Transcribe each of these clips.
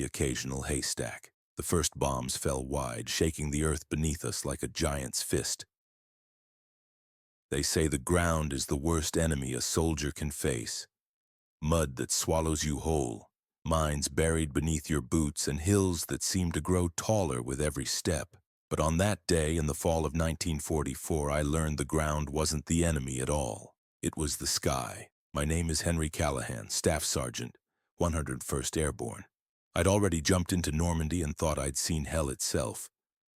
the occasional haystack. The first bombs fell wide, shaking the earth beneath us like a giant's fist. They say the ground is the worst enemy a soldier can face. Mud that swallows you whole, mines buried beneath your boots, and hills that seem to grow taller with every step. But on that day in the fall of 1944, I learned the ground wasn't the enemy at all. It was the sky. My name is Henry Callahan, Staff Sergeant, 101st Airborne. I'd already jumped into Normandy and thought I'd seen hell itself.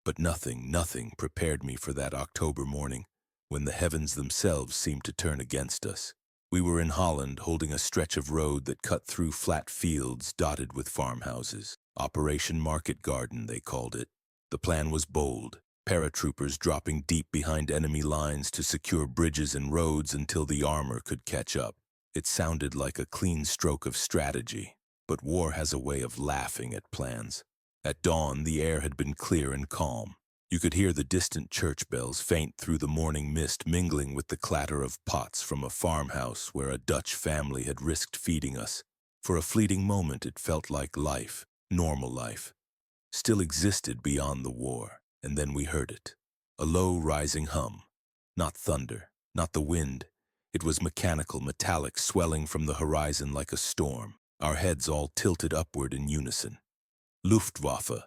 But nothing prepared me for that October morning, when the heavens themselves seemed to turn against us. We were in Holland, holding a stretch of road that cut through flat fields dotted with farmhouses. Operation Market Garden, they called it. The plan was bold, paratroopers dropping deep behind enemy lines to secure bridges and roads until the armor could catch up. It sounded like a clean stroke of strategy, but war has a way of laughing at plans. At dawn, the air had been clear and calm. You could hear the distant church bells faint through the morning mist, mingling with the clatter of pots from a farmhouse where a Dutch family had risked feeding us. For a fleeting moment, it felt like life, normal life, still existed beyond the war. And then we heard it. A low, rising hum. Not thunder, not the wind. It was mechanical, metallic, swelling from the horizon like a storm. Our heads all tilted upward in unison. Luftwaffe.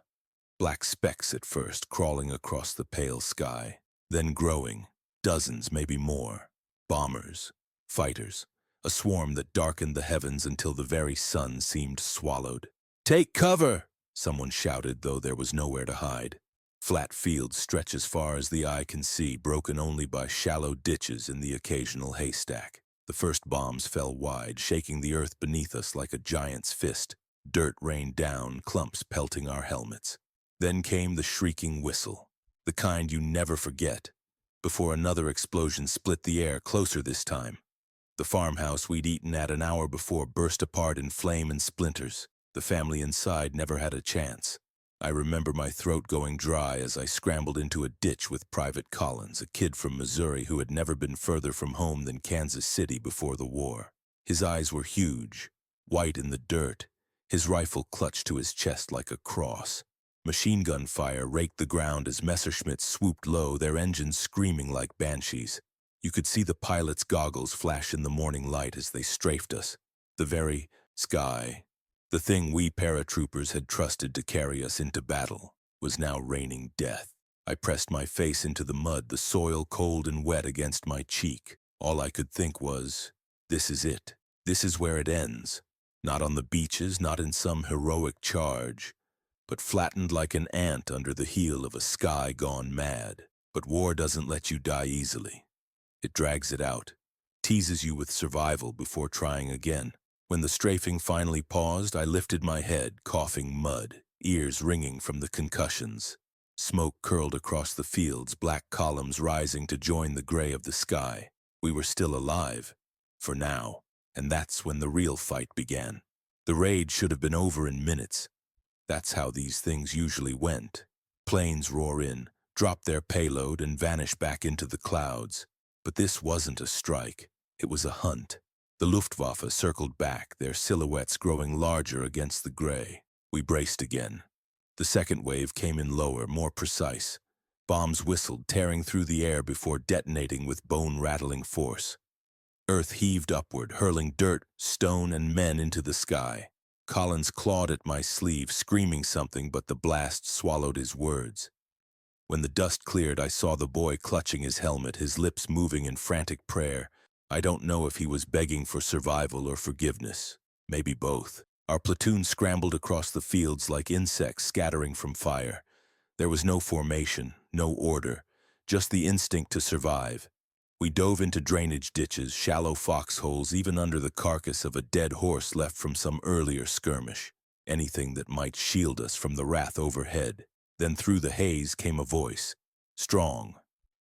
Black specks at first, crawling across the pale sky, then growing, dozens, maybe more. Bombers, fighters, a swarm that darkened the heavens until the very sun seemed swallowed. "Take cover!" someone shouted, though there was nowhere to hide. Flat fields stretch as far as the eye can see, broken only by shallow ditches and the occasional haystack. The first bombs fell wide, shaking the earth beneath us like a giant's fist. Dirt rained down, clumps pelting our helmets. Then came the shrieking whistle, the kind you never forget, before another explosion split the air, closer this time. The farmhouse we'd eaten at an hour before burst apart in flame and splinters. The family inside never had a chance. I remember my throat going dry as I scrambled into a ditch with Private Collins, a kid from Missouri who had never been further from home than Kansas City before the war. His eyes were huge, white in the dirt, his rifle clutched to his chest like a cross. Machine gun fire raked the ground as Messerschmitts swooped low, their engines screaming like banshees. You could see the pilot's goggles flash in the morning light as they strafed us. The very sky, the thing we paratroopers had trusted to carry us into battle, was now raining death. I pressed my face into the mud, the soil cold and wet against my cheek. All I could think was, this is it. This is where it ends. Not on the beaches, not in some heroic charge, but flattened like an ant under the heel of a sky gone mad. But war doesn't let you die easily. It drags it out, teases you with survival before trying again. When the strafing finally paused, I lifted my head, coughing mud, ears ringing from the concussions. Smoke curled across the fields, black columns rising to join the gray of the sky. We were still alive, for now, and that's when the real fight began. The raid should have been over in minutes. That's how these things usually went. Planes roar in, drop their payload, and vanish back into the clouds. But this wasn't a strike. It was a hunt. The Luftwaffe circled back, their silhouettes growing larger against the gray. We braced again. The second wave came in lower, more precise. Bombs whistled, tearing through the air before detonating with bone-rattling force. Earth heaved upward, hurling dirt, stone, and men into the sky. Collins clawed at my sleeve, screaming something, but the blast swallowed his words. When the dust cleared, I saw the boy clutching his helmet, his lips moving in frantic prayer. I don't know if he was begging for survival or forgiveness. Maybe both. Our platoon scrambled across the fields like insects scattering from fire. There was no formation, no order, just the instinct to survive. We dove into drainage ditches, shallow foxholes, even under the carcass of a dead horse left from some earlier skirmish. Anything that might shield us from the wrath overhead. Then through the haze came a voice. Strong.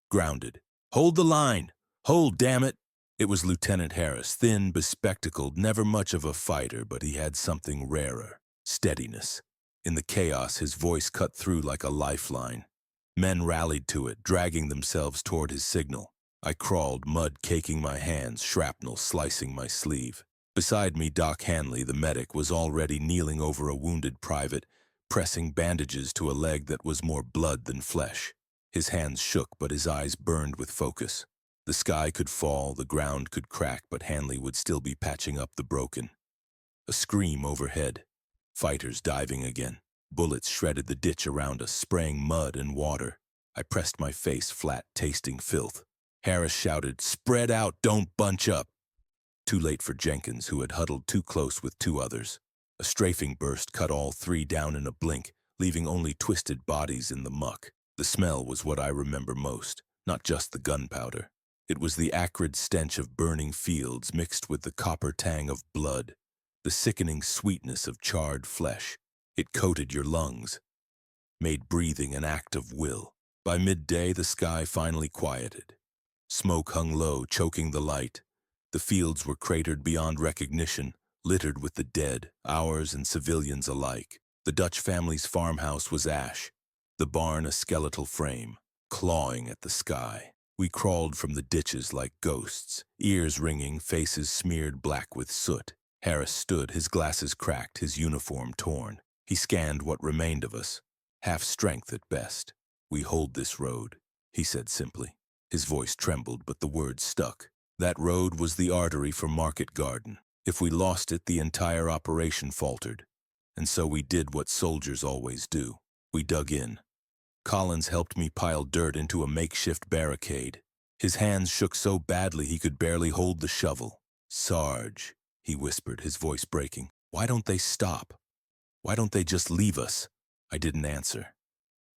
Grounded. "Hold the line! Hold, damn it!" It was Lieutenant Harris, thin, bespectacled, never much of a fighter, but he had something rarer. Steadiness. In the chaos, his voice cut through like a lifeline. Men rallied to it, dragging themselves toward his signal. I crawled, mud caking my hands, shrapnel slicing my sleeve. Beside me, Doc Hanley, the medic, was already kneeling over a wounded private, pressing bandages to a leg that was more blood than flesh. His hands shook, but his eyes burned with focus. The sky could fall, the ground could crack, but Hanley would still be patching up the broken. A scream overhead. Fighters diving again. Bullets shredded the ditch around us, spraying mud and water. I pressed my face flat, tasting filth. Harris shouted, "Spread out, don't bunch up!" Too late for Jenkins, who had huddled too close with two others. A strafing burst cut all three down in a blink, leaving only twisted bodies in the muck. The smell was what I remember most, not just the gunpowder. It was the acrid stench of burning fields mixed with the copper tang of blood, the sickening sweetness of charred flesh. It coated your lungs, made breathing an act of will. By midday, the sky finally quieted. Smoke hung low, choking the light. The fields were cratered beyond recognition, littered with the dead, ours and civilians alike. The Dutch family's farmhouse was ash, the barn a skeletal frame, clawing at the sky. We crawled from the ditches like ghosts, ears ringing, faces smeared black with soot. Harris stood, his glasses cracked, his uniform torn. He scanned what remained of us, half strength at best. "We hold this road," he said simply. His voice trembled, but the words stuck. That road was the artery for Market Garden. If we lost it, the entire operation faltered. And so we did what soldiers always do. We dug in. Collins helped me pile dirt into a makeshift barricade. His hands shook so badly he could barely hold the shovel. "Sarge," he whispered, his voice breaking, "why don't they stop? Why don't they just leave us?" I didn't answer.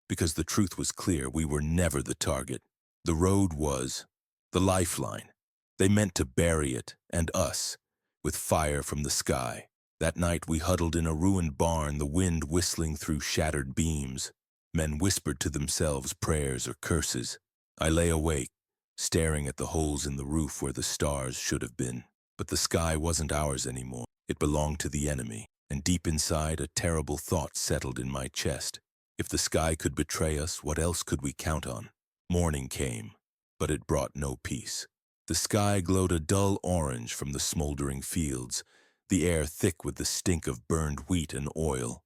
Because the truth was clear, we were never the target. The road was the lifeline. They meant to bury it, and us, with fire from the sky. That night we huddled in a ruined barn, the wind whistling through shattered beams. Men whispered to themselves prayers or curses. I lay awake, staring at the holes in the roof where the stars should have been. But the sky wasn't ours anymore. It belonged to the enemy. And deep inside, a terrible thought settled in my chest. If the sky could betray us, what else could we count on? Morning came, but it brought no peace. The sky glowed a dull orange from the smoldering fields, the air thick with the stink of burned wheat and oil.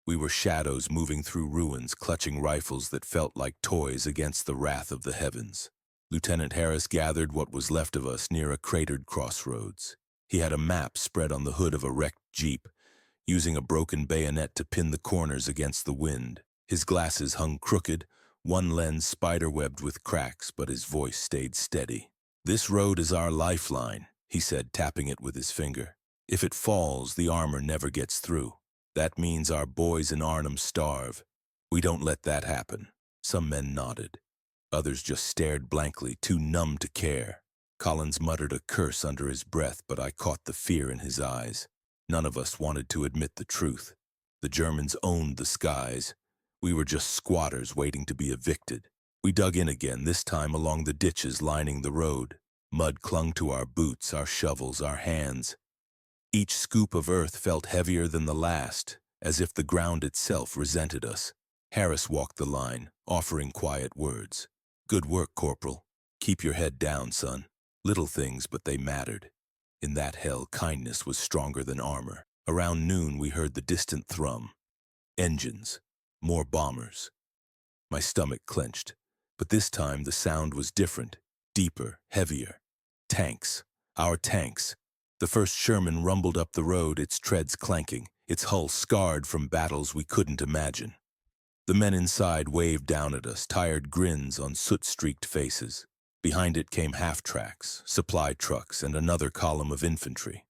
We were shadows moving through ruins, clutching rifles that felt like toys against the wrath of the heavens. Lieutenant Harris gathered what was left of us near a cratered crossroads. He had a map spread on the hood of a wrecked jeep, using a broken bayonet to pin the corners against the wind. His glasses hung crooked, one lens spiderwebbed with cracks, but his voice stayed steady. "This road is our lifeline," he said, tapping it with his finger. "If it falls, the armor never gets through. That means our boys in Arnhem starve. We don't let that happen." Some men nodded. Others just stared blankly, too numb to care. Collins muttered a curse under his breath, but I caught the fear in his eyes. None of us wanted to admit the truth. The Germans owned the skies. We were just squatters waiting to be evicted. We dug in again, this time along the ditches lining the road. Mud clung to our boots, our shovels, our hands. Each scoop of earth felt heavier than the last, as if the ground itself resented us. Harris walked the line, offering quiet words. "Good work, Corporal. Keep your head down, son." Little things, but they mattered. In that hell, kindness was stronger than armor. Around noon, we heard the distant thrum. Engines. More bombers. My stomach clenched, but this time the sound was different, deeper, heavier. Tanks. Our tanks. The first Sherman rumbled up the road, its treads clanking, its hull scarred from battles we couldn't imagine. The men inside waved down at us, tired grins on soot-streaked faces. Behind it came half-tracks, supply trucks, and another column of infantry.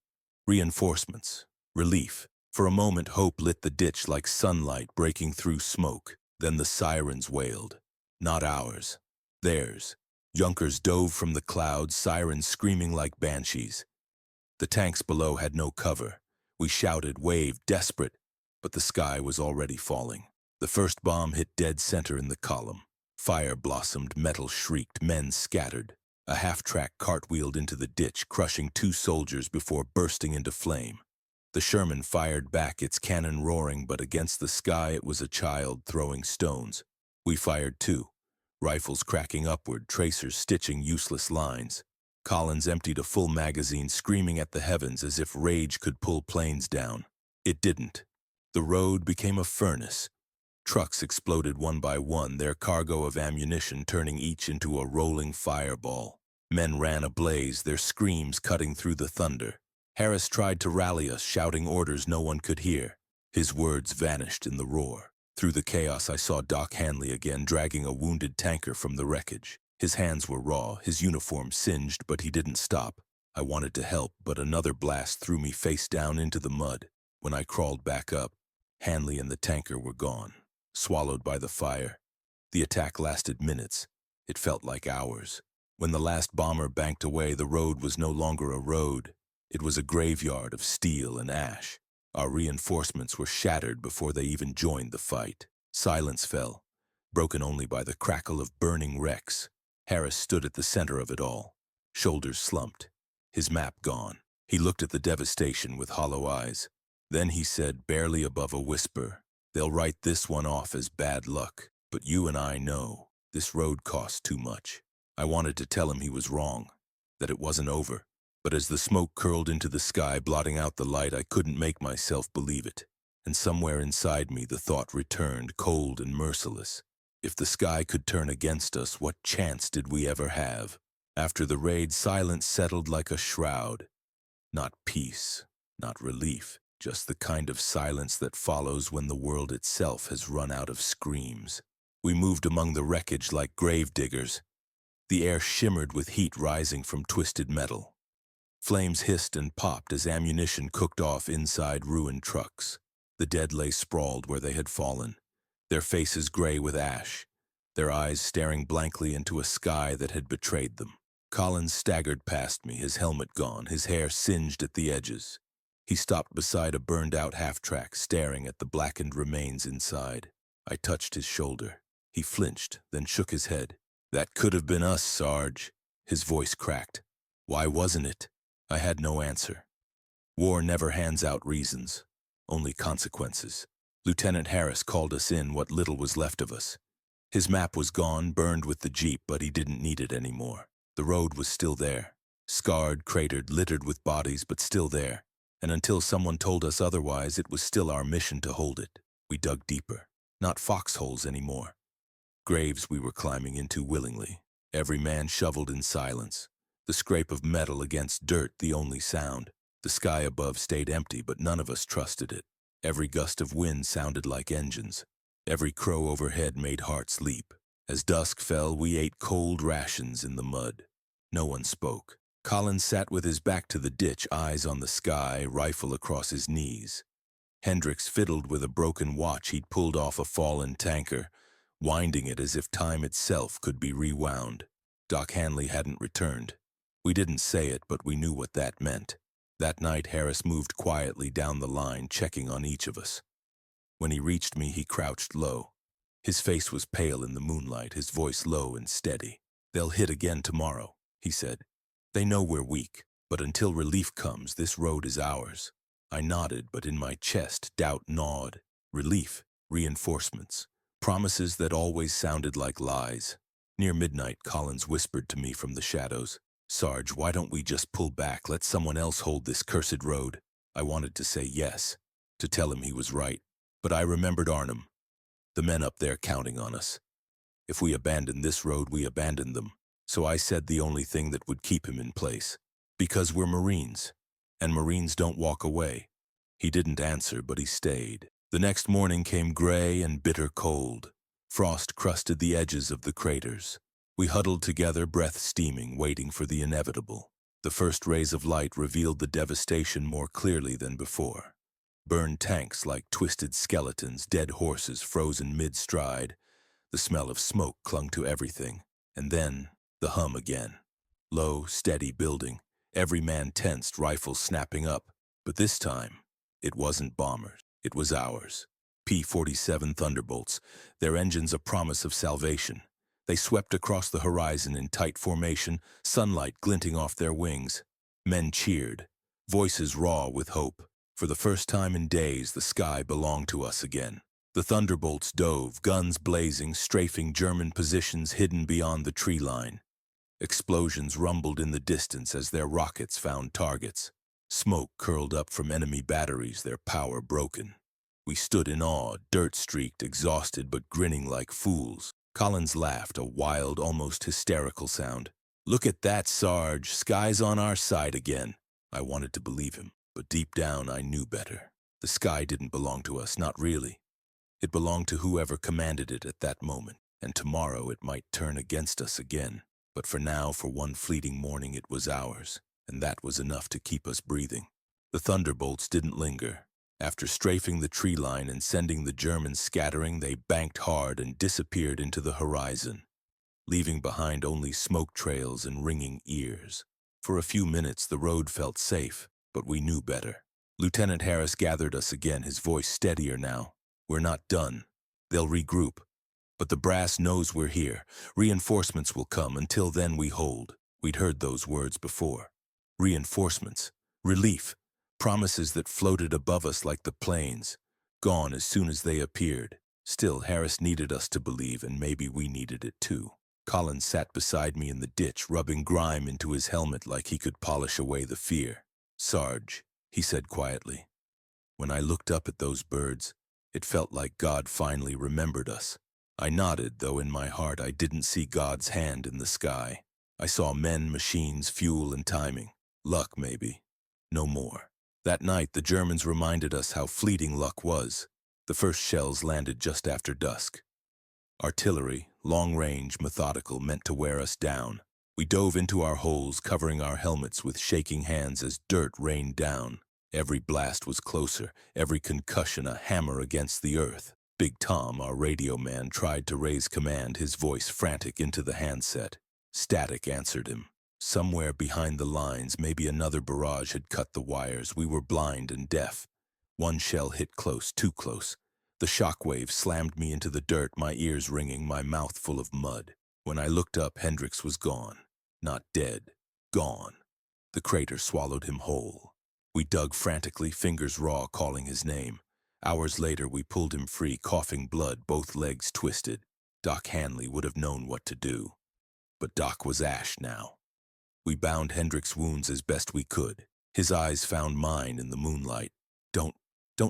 Reinforcements. Relief. For a moment, hope lit the ditch like sunlight breaking through smoke. Then the sirens wailed. Not ours. Theirs. Junkers dove from the clouds, sirens screaming like banshees. The tanks below had no cover. We shouted, waved, desperate, but the sky was already falling. The first bomb hit dead center in the column. Fire blossomed, metal shrieked, men scattered. A half-track cartwheeled into the ditch, crushing 2 soldiers before bursting into flame. The Sherman fired back, its cannon roaring, but against the sky it was a child throwing stones. We fired too, rifles cracking upward, tracers stitching useless lines. Collins emptied a full magazine, screaming at the heavens as if rage could pull planes down. It didn't. The road became a furnace. Trucks exploded one by one, their cargo of ammunition turning each into a rolling fireball. Men ran ablaze, their screams cutting through the thunder. Harris tried to rally us, shouting orders no one could hear. His words vanished in the roar. Through the chaos, I saw Doc Hanley again, dragging a wounded tanker from the wreckage. His hands were raw, his uniform singed, but he didn't stop. I wanted to help, but another blast threw me face down into the mud. When I crawled back up, Hanley and the tanker were gone, swallowed by the fire. The attack lasted minutes. It felt like hours. When the last bomber banked away, the road was no longer a road. It was a graveyard of steel and ash. Our reinforcements were shattered before they even joined the fight. Silence fell, broken only by the crackle of burning wrecks. Harris stood at the center of it all, shoulders slumped, his map gone. He looked at the devastation with hollow eyes. Then he said, barely above a whisper, "They'll write this one off as bad luck, but you and I know this road cost too much." I wanted to tell him he was wrong, that it wasn't over. But as the smoke curled into the sky, blotting out the light, I couldn't make myself believe it. And somewhere inside me, the thought returned, cold and merciless. If the sky could turn against us, what chance did we ever have? After the raid, silence settled like a shroud. Not peace, not relief, just the kind of silence that follows when the world itself has run out of screams. We moved among the wreckage like grave diggers. The air shimmered with heat rising from twisted metal. Flames hissed and popped as ammunition cooked off inside ruined trucks. The dead lay sprawled where they had fallen, their faces gray with ash, their eyes staring blankly into a sky that had betrayed them. Collins staggered past me, his helmet gone, his hair singed at the edges. He stopped beside a burned-out half-track, staring at the blackened remains inside. I touched his shoulder. He flinched, then shook his head. "That could have been us, Sarge." His voice cracked. "Why wasn't it?" I had no answer. War never hands out reasons, only consequences. Lieutenant Harris called us in, what little was left of us. His map was gone, burned with the Jeep, but he didn't need it anymore. The road was still there, scarred, cratered, littered with bodies, but still there. And until someone told us otherwise, it was still our mission to hold it. We dug deeper, not foxholes anymore. Graves we were climbing into willingly. Every man shoveled in silence. The scrape of metal against dirt the only sound. The sky above stayed empty, but none of us trusted it. Every gust of wind sounded like engines. Every crow overhead made hearts leap. As dusk fell, we ate cold rations in the mud. No one spoke. Collins sat with his back to the ditch, eyes on the sky, rifle across his knees. Hendricks fiddled with a broken watch he'd pulled off a fallen tanker, winding it as if time itself could be rewound. Doc Hanley hadn't returned. We didn't say it, but we knew what that meant. That night, Harris moved quietly down the line, checking on each of us. When he reached me, he crouched low. His face was pale in the moonlight, his voice low and steady. "They'll hit again tomorrow," he said. "They know we're weak, but until relief comes, this road is ours." I nodded, but in my chest, doubt gnawed. Relief, reinforcements, promises that always sounded like lies. Near midnight, Collins whispered to me from the shadows, "Sarge, why don't we just pull back, let someone else hold this cursed road?" I wanted to say yes, to tell him he was right, but I remembered Arnhem, the men up there counting on us. If we abandoned this road, we abandoned them. So I said the only thing that would keep him in place. "Because we're Marines, and Marines don't walk away." He didn't answer, but he stayed. The next morning came gray and bitter cold. Frost crusted the edges of the craters. We huddled together, breath steaming, waiting for the inevitable. The first rays of light revealed the devastation more clearly than before. Burned tanks like twisted skeletons, dead horses frozen mid-stride. The smell of smoke clung to everything. And then, the hum again. Low, steady building. Every man tensed, rifles snapping up. But this time, it wasn't bombers. It was ours. P-47 Thunderbolts, their engines a promise of salvation. They swept across the horizon in tight formation, sunlight glinting off their wings. Men cheered, voices raw with hope. For the first time in days, the sky belonged to us again. The Thunderbolts dove, guns blazing, strafing German positions hidden beyond the tree line. Explosions rumbled in the distance as their rockets found targets. Smoke curled up from enemy batteries, their power broken. We stood in awe, dirt-streaked, exhausted, but grinning like fools. Collins laughed, a wild, almost hysterical sound. "Look at that, Sarge. Sky's on our side again." I wanted to believe him, but deep down I knew better. The sky didn't belong to us, not really. It belonged to whoever commanded it at that moment, and tomorrow it might turn against us again. But for now, for one fleeting morning, it was ours, and that was enough to keep us breathing. The thunderbolts didn't linger. After strafing the tree line and sending the Germans scattering, they banked hard and disappeared into the horizon, leaving behind only smoke trails and ringing ears. For a few minutes, the road felt safe, but we knew better. Lieutenant Harris gathered us again, his voice steadier now. "We're not done. They'll regroup. But the brass knows we're here. Reinforcements will come. Until then, we hold." We'd heard those words before. Reinforcements. Relief. Promises that floated above us like the planes. Gone as soon as they appeared. Still, Harris needed us to believe, and maybe we needed it too. Collins sat beside me in the ditch, rubbing grime into his helmet like he could polish away the fear. "Sarge," he said quietly. "When I looked up at those birds, it felt like God finally remembered us." I nodded, though in my heart I didn't see God's hand in the sky. I saw men, machines, fuel, and timing. Luck, maybe. No more. That night, the Germans reminded us how fleeting luck was. The first shells landed just after dusk. Artillery, long-range, methodical, meant to wear us down. We dove into our holes, covering our helmets with shaking hands as dirt rained down. Every blast was closer, every concussion a hammer against the earth. Big Tom, our radio man, tried to raise command, his voice frantic into the handset. Static answered him. Somewhere behind the lines, maybe another barrage had cut the wires. We were blind and deaf. One shell hit close, too close. The shockwave slammed me into the dirt, my ears ringing, my mouth full of mud. When I looked up, Hendricks was gone. Not dead. Gone. The crater swallowed him whole. We dug frantically, fingers raw, calling his name. Hours later, we pulled him free, coughing blood, both legs twisted. Doc Hanley would have known what to do. But Doc was ash now. We bound Hendricks' wounds as best we could. His eyes found mine in the moonlight. Don't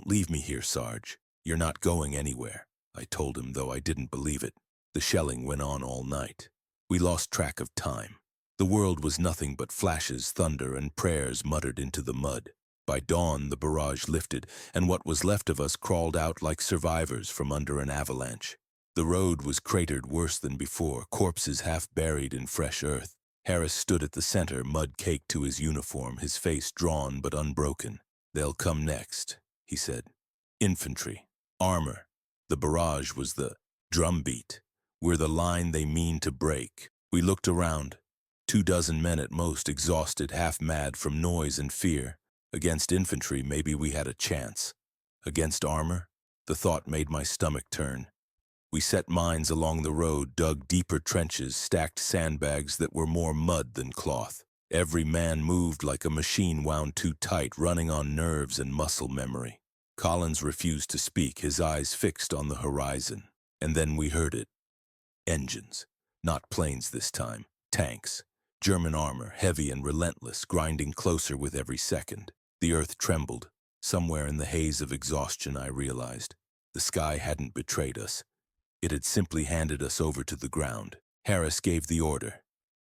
leave me here, Sarge. You're not going anywhere," I told him, though I didn't believe it. The shelling went on all night. We lost track of time. The world was nothing but flashes, thunder, and prayers muttered into the mud. By dawn, the barrage lifted, and what was left of us crawled out like survivors from under an avalanche. The road was cratered worse than before, corpses half buried in fresh earth. Harris stood at the center, mud caked to his uniform, his face drawn but unbroken. "They'll come next," he said. "Infantry. Armor. The barrage was the drumbeat. We're the line they mean to break." We looked around. 24 men at most, exhausted, half-mad from noise and fear. Against infantry, maybe we had a chance. Against armor? The thought made my stomach turn. We set mines along the road, dug deeper trenches, stacked sandbags that were more mud than cloth. Every man moved like a machine wound too tight, running on nerves and muscle memory. Collins refused to speak, his eyes fixed on the horizon. And then we heard it. Engines. Not planes this time. Tanks. German armor, heavy and relentless, grinding closer with every second. The earth trembled. Somewhere in the haze of exhaustion, I realized. The sky hadn't betrayed us. It had simply handed us over to the ground. Harris gave the order.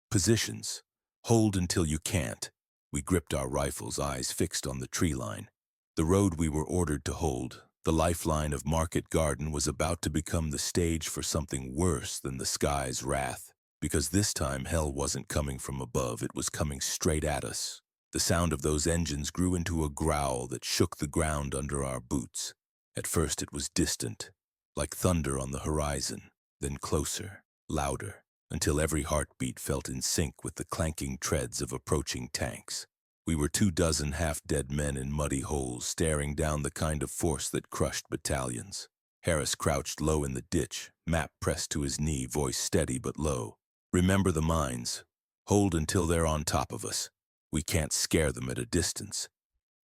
"Positions. Hold until you can't." We gripped our rifles, eyes fixed on the tree line. The road we were ordered to hold, the lifeline of Market Garden, was about to become the stage for something worse than the sky's wrath. Because this time hell wasn't coming from above, it was coming straight at us. The sound of those engines grew into a growl that shook the ground under our boots. At first it was distant, like thunder on the horizon, then closer, louder, until every heartbeat felt in sync with the clanking treads of approaching tanks. We were 24 half-dead men in muddy holes, staring down the kind of force that crushed battalions. Harris crouched low in the ditch, map pressed to his knee, voice steady but low. "Remember the mines. Hold until they're on top of us. We can't scare them at a distance.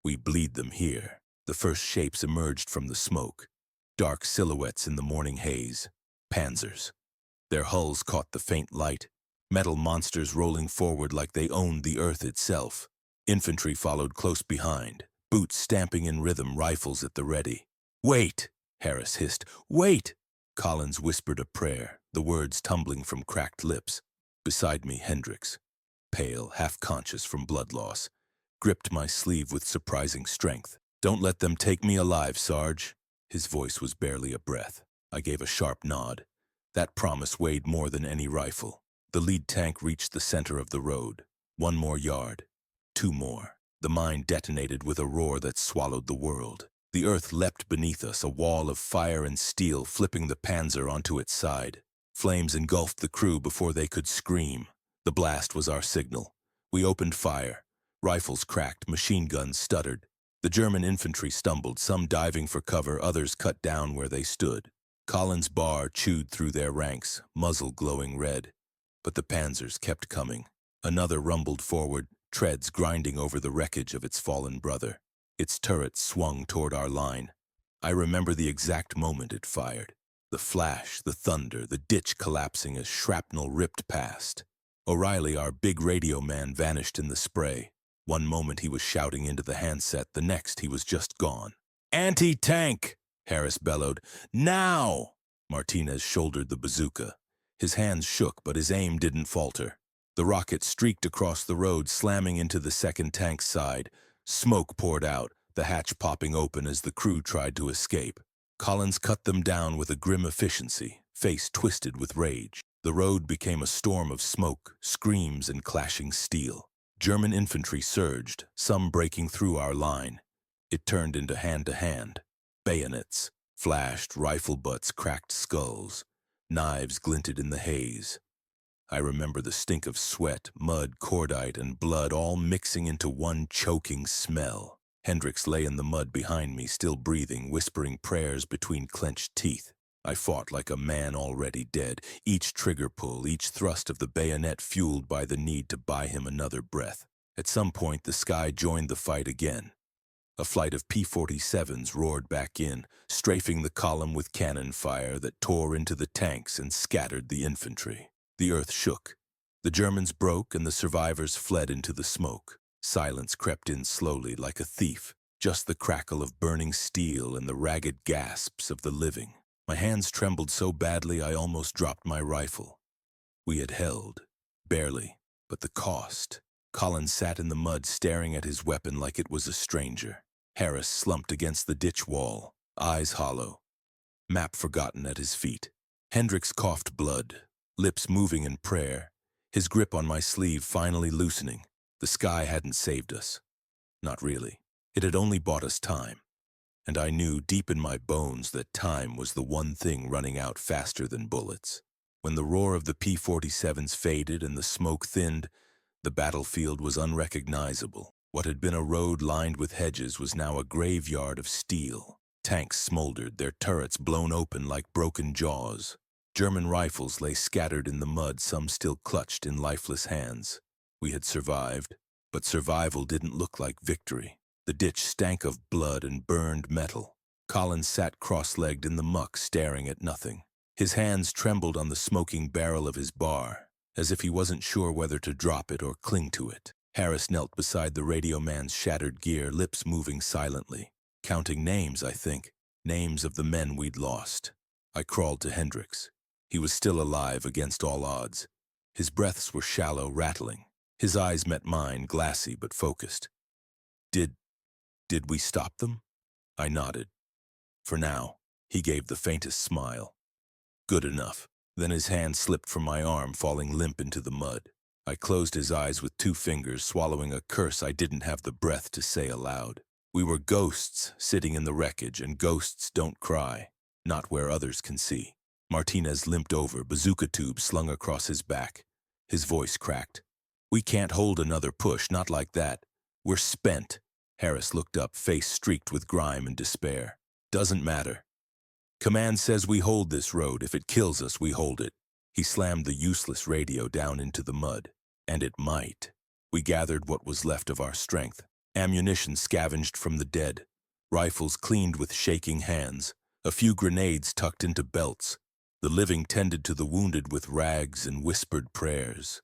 We bleed them here." The first shapes emerged from the smoke. Dark silhouettes in the morning haze. Panzers. Their hulls caught the faint light. metal monsters rolling forward like they owned the earth itself. Infantry followed close behind, boots stamping in rhythm, rifles at the ready. "Wait!" Harris hissed. "Wait!" Collins whispered a prayer, the words tumbling from cracked lips. Beside me, Hendricks, pale, half-conscious from blood loss, gripped my sleeve with surprising strength. "Don't let them take me alive, Sarge." His voice was barely a breath. I gave a sharp nod. That promise weighed more than any rifle. The lead tank reached the center of the road. 1 more yard. 2 more. The mine detonated with a roar that swallowed the world. The earth leapt beneath us, a wall of fire and steel, flipping the Panzer onto its side. Flames engulfed the crew before they could scream. The blast was our signal. We opened fire. Rifles cracked, machine guns stuttered. The German infantry stumbled, some diving for cover, others cut down where they stood. Collins' bar chewed through their ranks, muzzle glowing red. But the Panzers kept coming. Another rumbled forward, treads grinding over the wreckage of its fallen brother. Its turret swung toward our line. I remember the exact moment it fired. The flash, the thunder, the ditch collapsing as shrapnel ripped past. O'Reilly, our big radio man, vanished in the spray. One moment he was shouting into the handset, the next he was just gone. "Anti-tank!" Harris bellowed. "Now!" Martinez shouldered the bazooka. His hands shook, but his aim didn't falter. The rocket streaked across the road, slamming into the second tank's side. Smoke poured out, the hatch popping open as the crew tried to escape. Collins cut them down with a grim efficiency, face twisted with rage. The road became a storm of smoke, screams, and clashing steel. German infantry surged, some breaking through our line. It turned into hand-to-hand. Bayonets flashed, rifle butts cracked skulls. Knives glinted in the haze. I remember the stink of sweat, mud, cordite, and blood all mixing into one choking smell. Hendricks lay in the mud behind me, still breathing, whispering prayers between clenched teeth. I fought like a man already dead, each trigger pull, each thrust of the bayonet fueled by the need to buy him another breath. At some point, the sky joined the fight again. A flight of P-47s roared back in, strafing the column with cannon fire that tore into the tanks and scattered the infantry. The earth shook. The Germans broke and the survivors fled into the smoke. Silence crept in slowly like a thief, just the crackle of burning steel and the ragged gasps of the living. My hands trembled so badly I almost dropped my rifle. We had held, barely, but the cost. Collins sat in the mud staring at his weapon like it was a stranger. Harris slumped against the ditch wall, eyes hollow. Map forgotten at his feet. Hendricks coughed blood, lips moving in prayer, his grip on my sleeve finally loosening. The sky hadn't saved us. Not really. It had only bought us time. And I knew deep in my bones that time was the one thing running out faster than bullets. When the roar of the P-47s faded and the smoke thinned, the battlefield was unrecognizable. What had been a road lined with hedges was now a graveyard of steel. Tanks smoldered, their turrets blown open like broken jaws. German rifles lay scattered in the mud, some still clutched in lifeless hands. We had survived, but survival didn't look like victory. The ditch stank of blood and burned metal. Collins sat cross-legged in the muck, staring at nothing. His hands trembled on the smoking barrel of his bar, as if he wasn't sure whether to drop it or cling to it. Harris knelt beside the radio man's shattered gear, lips moving silently. Counting names, I think. Names of the men we'd lost. I crawled to Hendricks. He was still alive against all odds. His breaths were shallow, rattling. His eyes met mine, glassy but focused. Did we stop them? I nodded. For now, he gave the faintest smile. Good enough. Then his hand slipped from my arm, falling limp into the mud. I closed his eyes with 2 fingers, swallowing a curse I didn't have the breath to say aloud. We were ghosts sitting in the wreckage, and ghosts don't cry. Not where others can see. Martinez limped over, bazooka tube slung across his back. His voice cracked. We can't hold another push, not like that. We're spent. Harris looked up, face streaked with grime and despair. Doesn't matter. Command says we hold this road. If it kills us, we hold it. He slammed the useless radio down into the mud. And it might. We gathered what was left of our strength. Ammunition scavenged from the dead. Rifles cleaned with shaking hands. A few grenades tucked into belts. The living tended to the wounded with rags and whispered prayers.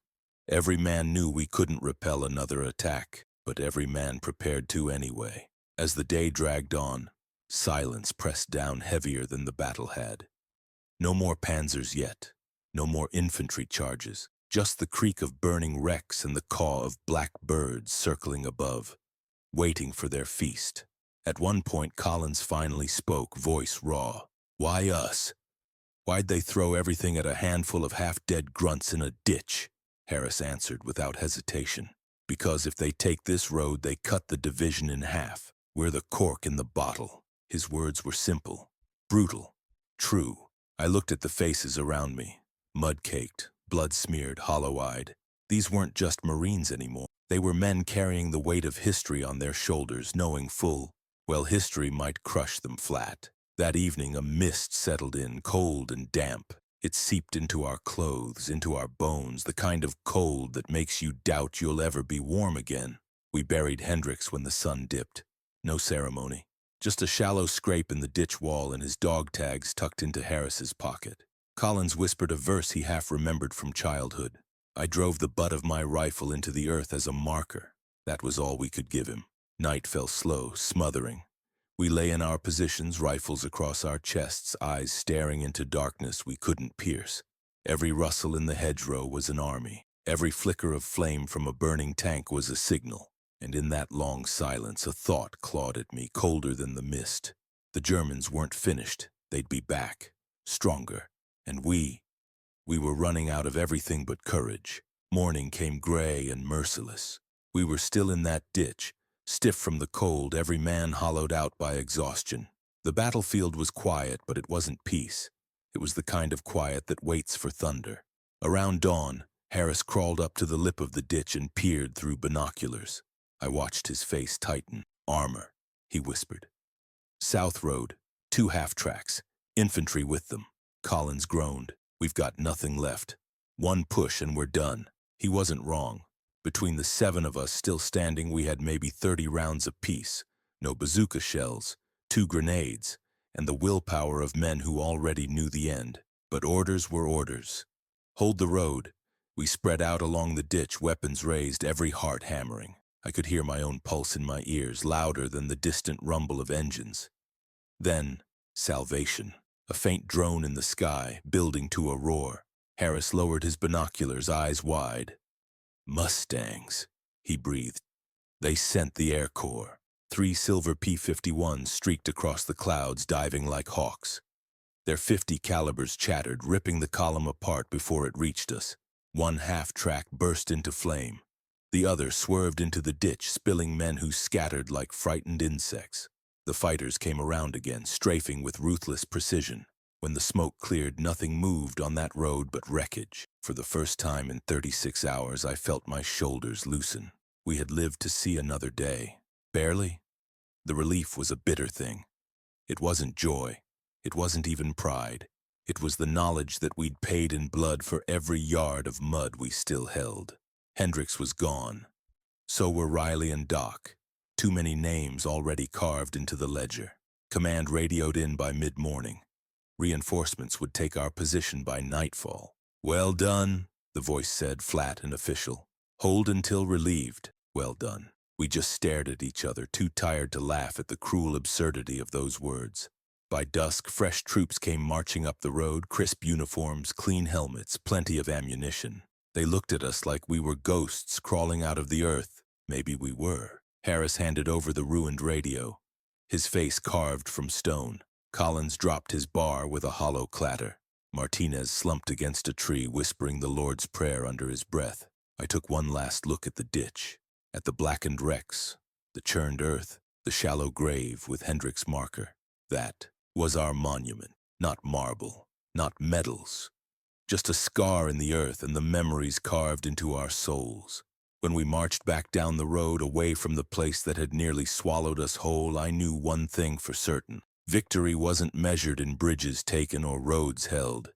Every man knew we couldn't repel another attack, but every man prepared to anyway. As the day dragged on, silence pressed down heavier than the battle had. No more panzers yet, no more infantry charges, just the creak of burning wrecks and the caw of black birds circling above, waiting for their feast. At one point, Collins finally spoke, voice raw. "Why us? Why'd they throw everything at a handful of half-dead grunts in a ditch?" Harris answered without hesitation. "Because if they take this road, they cut the division in half. We're the cork in the bottle." His words were simple, brutal, true. I looked at the faces around me, mud-caked, blood-smeared, hollow-eyed. These weren't just Marines anymore. They were men carrying the weight of history on their shoulders, knowing full well history might crush them flat. That evening a mist settled in, cold and damp. It seeped into our clothes, into our bones, the kind of cold that makes you doubt you'll ever be warm again. We buried Hendricks when the sun dipped. No ceremony. Just a shallow scrape in the ditch wall and his dog tags tucked into Harris's pocket. Collins whispered a verse he half remembered from childhood. I drove the butt of my rifle into the earth as a marker. That was all we could give him. Night fell slow, smothering. We lay in our positions, rifles across our chests, eyes staring into darkness we couldn't pierce. Every rustle in the hedgerow was an army. Every flicker of flame from a burning tank was a signal. And in that long silence, a thought clawed at me, colder than the mist. The Germans weren't finished. They'd be back, stronger. And we were running out of everything but courage. Morning came gray and merciless. We were still in that ditch, stiff from the cold, every man hollowed out by exhaustion. The battlefield was quiet, but it wasn't peace. It was the kind of quiet that waits for thunder. Around dawn, Harris crawled up to the lip of the ditch and peered through binoculars. I watched his face tighten. "Armor," he whispered. "South Road, 2 half-tracks, infantry with them." Collins groaned. "We've got nothing left. One push and we're done." He wasn't wrong. Between the 7 of us still standing, we had maybe 30 rounds apiece, no bazooka shells, 2 grenades, and the willpower of men who already knew the end. But orders were orders. Hold the road. We spread out along the ditch, weapons raised, every heart hammering. I could hear my own pulse in my ears, louder than the distant rumble of engines. Then, salvation. A faint drone in the sky, building to a roar. Harris lowered his binoculars, eyes wide. "Mustangs," he breathed. They sent the Air Corps. 3 silver P-51s streaked across the clouds, diving like hawks. Their 50 calibers chattered, ripping the column apart before it reached us. One half-track burst into flame. The other swerved into the ditch, spilling men who scattered like frightened insects. The fighters came around again, strafing with ruthless precision. When the smoke cleared, nothing moved on that road but wreckage. For the first time in 36 hours, I felt my shoulders loosen. We had lived to see another day. Barely. The relief was a bitter thing. It wasn't joy. It wasn't even pride. It was the knowledge that we'd paid in blood for every yard of mud we still held. Hendricks was gone. So were Riley and Doc. Too many names already carved into the ledger. Command radioed in by mid-morning. Reinforcements would take our position by nightfall. "Well done," the voice said, flat and official. "Hold until relieved." Well done. We just stared at each other, too tired to laugh at the cruel absurdity of those words. By dusk, fresh troops came marching up the road, crisp uniforms, clean helmets, plenty of ammunition. They looked at us like we were ghosts crawling out of the earth. Maybe we were. Harris handed over the ruined radio, his face carved from stone. Collins dropped his bar with a hollow clatter. Martinez slumped against a tree, whispering the Lord's Prayer under his breath. I took one last look at the ditch, at the blackened wrecks, the churned earth, the shallow grave with Hendricks' marker. That was our monument, not marble, not medals. Just a scar in the earth and the memories carved into our souls. When we marched back down the road away from the place that had nearly swallowed us whole, I knew one thing for certain. Victory wasn't measured in bridges taken or roads held.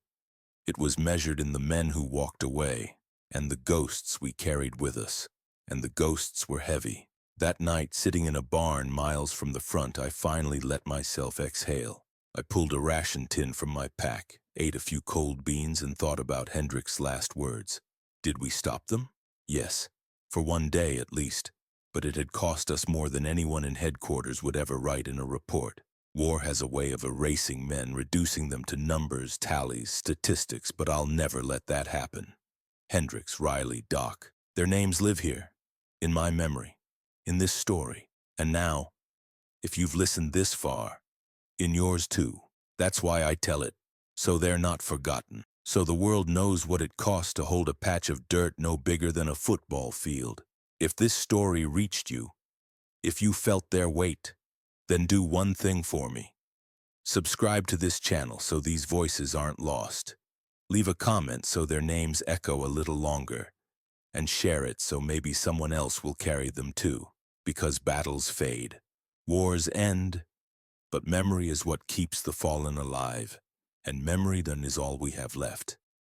It was measured in the men who walked away, and the ghosts we carried with us. And the ghosts were heavy. That night, sitting in a barn miles from the front, I finally let myself exhale. I pulled a ration tin from my pack, ate a few cold beans, and thought about Hendrik's last words. Did we stop them? Yes, for one day at least, but it had cost us more than anyone in headquarters would ever write in a report. War has a way of erasing men, reducing them to numbers, tallies, statistics, but I'll never let that happen. Hendricks, Riley, Doc, their names live here, in my memory, in this story. And now, if you've listened this far, in yours too. That's why I tell it, so they're not forgotten. So the world knows what it costs to hold a patch of dirt no bigger than a football field. If this story reached you, if you felt their weight, then do one thing for me. Subscribe to this channel so these voices aren't lost. Leave a comment so their names echo a little longer. And share it so maybe someone else will carry them too. Because battles fade, wars end, but memory is what keeps the fallen alive. And memory then is all we have left.